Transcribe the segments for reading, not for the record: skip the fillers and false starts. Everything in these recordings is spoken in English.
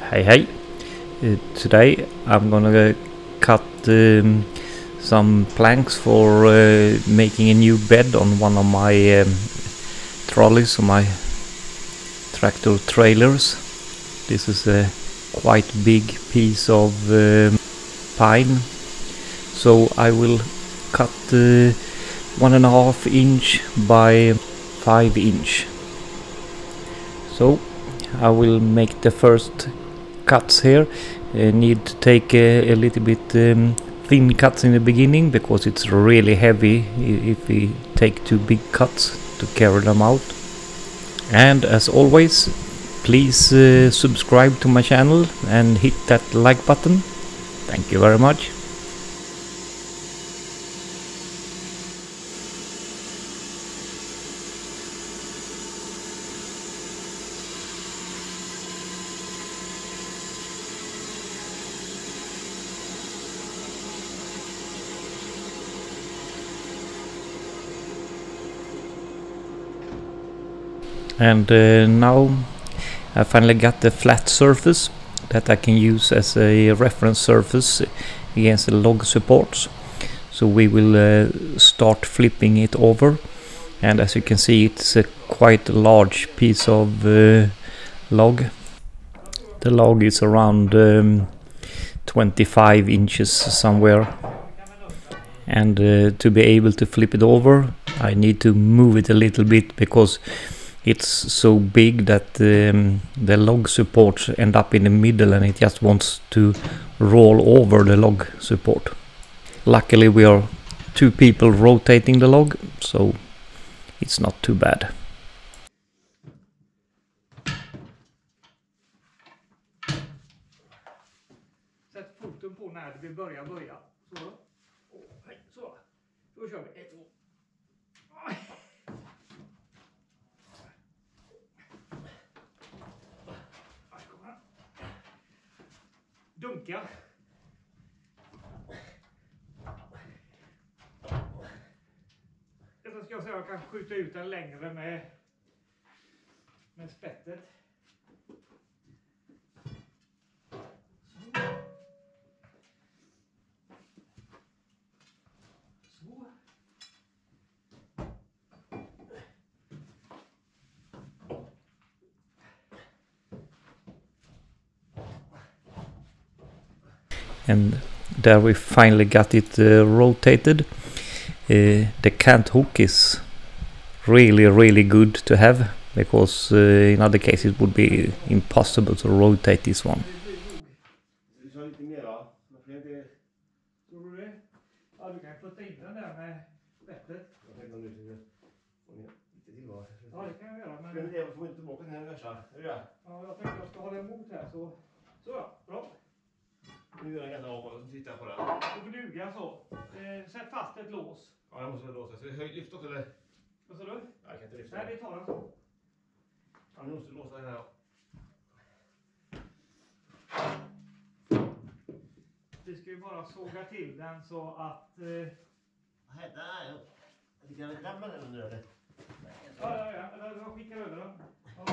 Hey, today I'm gonna cut some planks for making a new bed on one of my trolleys or my tractor trailers. This is a quite big piece of pine, so I will cut 1.5 inch by 5 inch. So I will make the first cuts here. Need to take a little bit thin cuts in the beginning because it's really heavy if we take too big cuts to carry them out. And as always, please subscribe to my channel and hit that like button. Thank you very much. And now I finally got the flat surface that I can use as a reference surface against the log supports. So we will start flipping it over, and as you can see, it's a quite large piece of log. The log is around 25 inches somewhere, and to be able to flip it over I need to move it a little bit because it's so big that the log supports end up in the middle and it just wants to roll over the log support. Luckily we are 2 people rotating the log, so it's not too bad. Sätt foten på när vi börja. Så. Hej, så. Då kör vi. 1, 2. Dunka. Detta ska jag säga, jag kan skjuta ut den längre med spettet. Så. And there we finally got it rotated. The cant hook is really good to have, because in other cases it would be impossible to rotate this one. Ja, du kan putta in den där med spettet. Ja, det kan jag göra. Men jag får inte tillbaka den här värsta. Ja, jag tänkte jag ska hålla emot här så ja, bra. Nu gör jag ganska av och tittar på den. Du gnuga så. Sätt fast ett lås. Ja, jag måste låsa. Så höj lyft också eller? Vad sa du? Jag kan inte lyfta. Nej, vi tar den så. Ja, nu måste du låsa den här. Vi ska ju bara såga till den så att... Där, jag kan lämna den nu eller? Ja, jag skickar över den. Ja.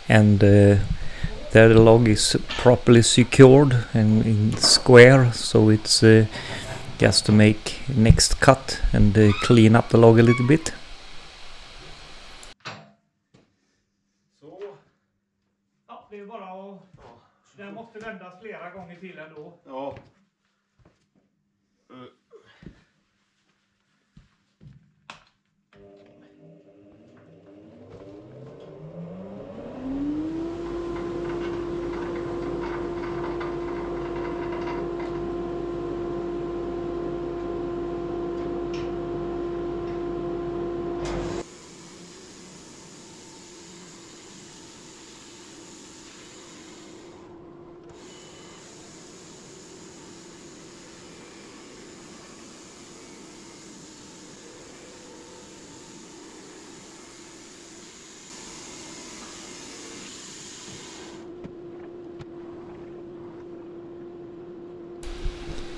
And there the log is properly secured and in square, so it's just to make next cut and clean up the log a little bit. Så. Ja, det är bara att... Den måste vändas flera gånger till ändå. Ja.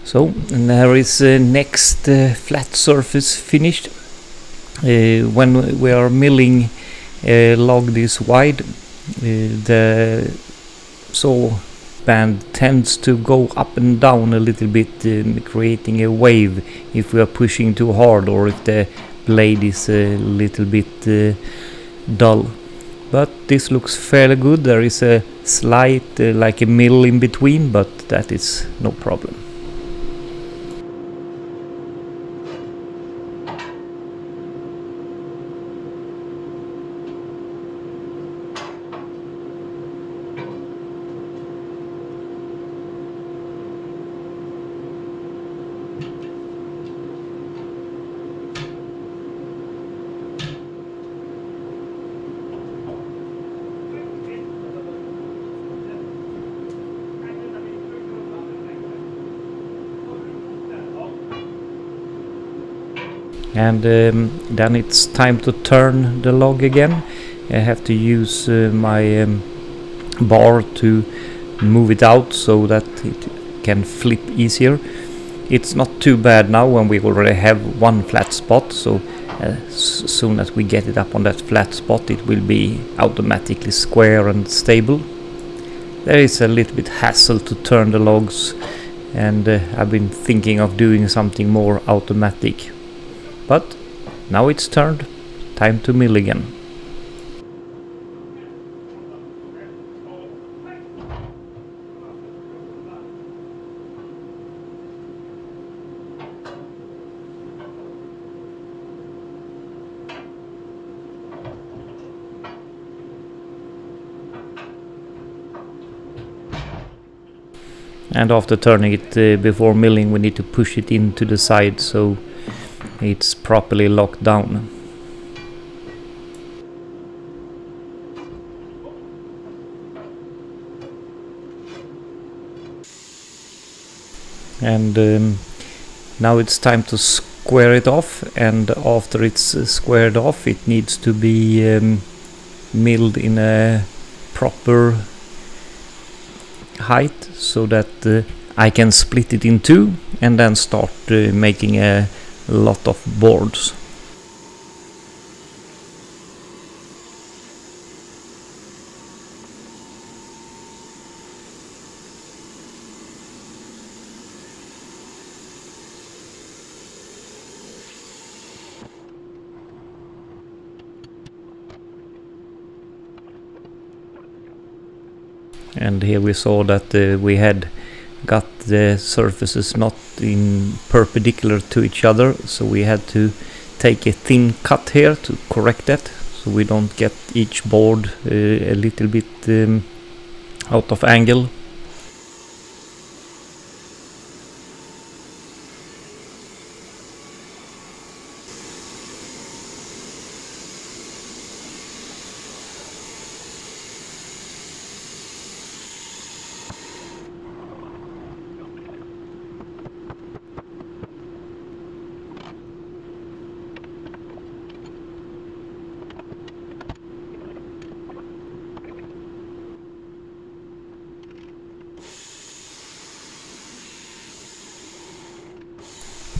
So, and there is next flat surface finished. When we are milling a log this wide, the saw band tends to go up and down a little bit, creating a wave if we are pushing too hard or if the blade is a little bit dull. But this looks fairly good. There is a slight like a mill in between, but that is no problem. And then it's time to turn the log again. I have to use my bar to move it out so that it can flip easier. It's not too bad now when we already have one flat spot, so as soon as we get it up on that flat spot it will be automatically square and stable. There is a little bit hassle to turn the logs, and I've been thinking of doing something more automatic. But now it's turned, time to mill again. And after turning it before milling, we need to push it into the side so it's properly locked down. And now it's time to square it off, and after it's squared off it needs to be milled in a proper height so that I can split it in two and then start making a lot of boards. And here we saw that we had got the surfaces not in perpendicular to each other, so we had to take a thin cut here to correct that, so we don't get each board a little bit out of angle.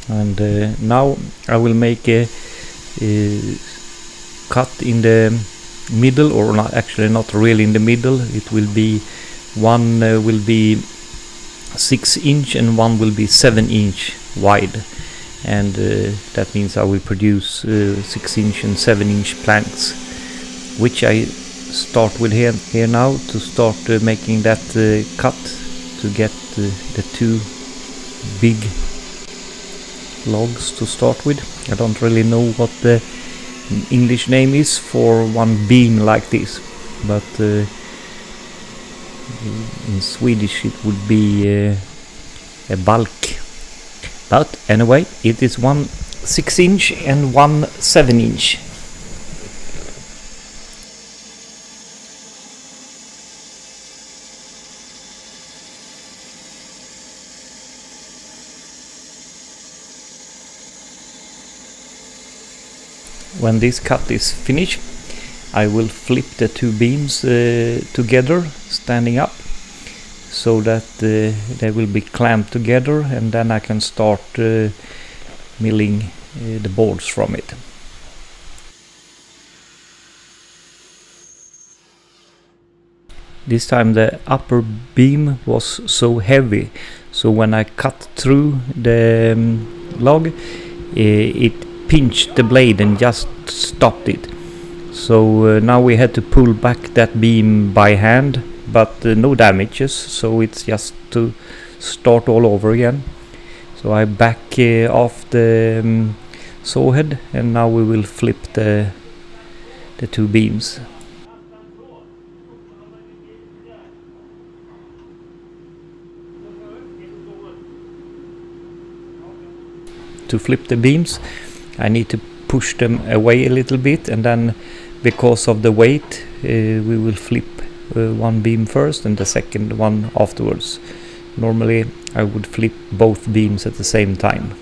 And now I will make a cut in the middle, or not, actually not really in the middle. It will be one will be 6 inch and one will be 7 inch wide, and that means I will produce 6 inch and 7 inch planks, which I start with here now to start making that cut to get the two big logs to start with. I don't really know what the English name is for one beam like this, but in Swedish it would be a bulk. But anyway, it is one 6 inch and one 7 inch. When this cut is finished, I will flip the two beams together, standing up, so that they will be clamped together, and then I can start milling the boards from it. This time the upper beam was so heavy, so when I cut through the log, it pinched the blade and just stopped it. So now we had to pull back that beam by hand, but no damages, so it's just to start all over again. So I back off the saw head, and now we will flip the two beams. To flip the beams, I need to push them away a little bit, and then because of the weight we will flip one beam first and the second one afterwards. Normally I would flip both beams at the same time.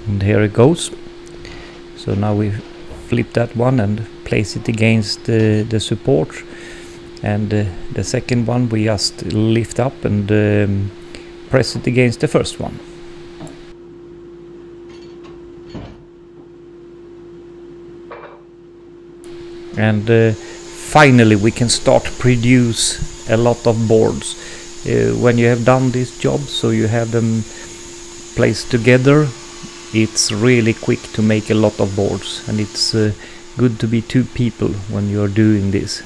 And here it goes. So now we flip that one and place it against the support, and the second one we just lift up and press it against the first one. And finally we can start produce a lot of boards. When you have done this job, so you have them placed together, it's really quick to make a lot of boards, and it's good to be two people when you're doing this.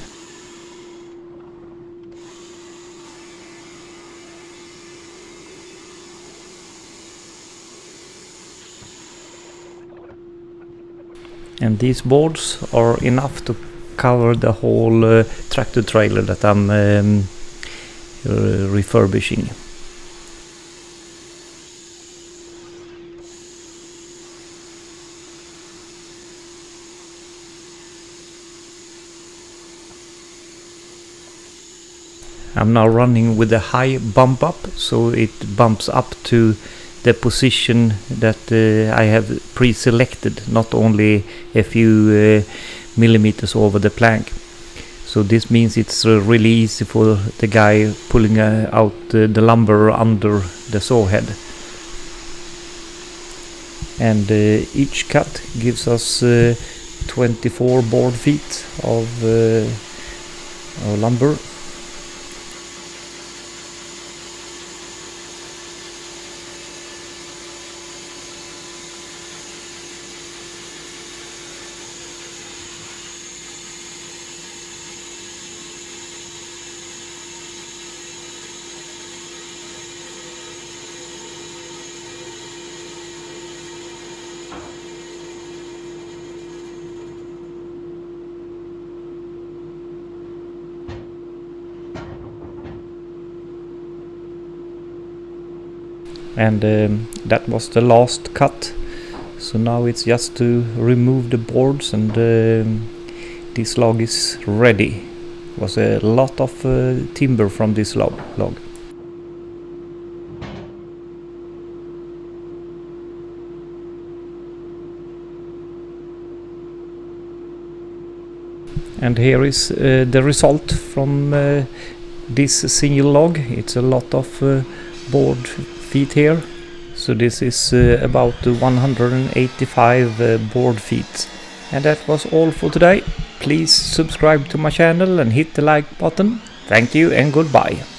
And these boards are enough to cover the whole tractor trailer that I'm refurbishing. I'm now running with a high bump up, so it bumps up to the position that I have pre-selected, not only a few millimeters over the plank. So this means it's really easy for the guy pulling out the lumber under the saw head. And each cut gives us 24 board feet of lumber. And that was the last cut, so now it's just to remove the boards, and this log is ready. It was a lot of timber from this log. And here is the result from this single log. It's a lot of board feet here. So this is about 185 board feet. And that was all for today. Please subscribe to my channel and hit the like button. Thank you and goodbye.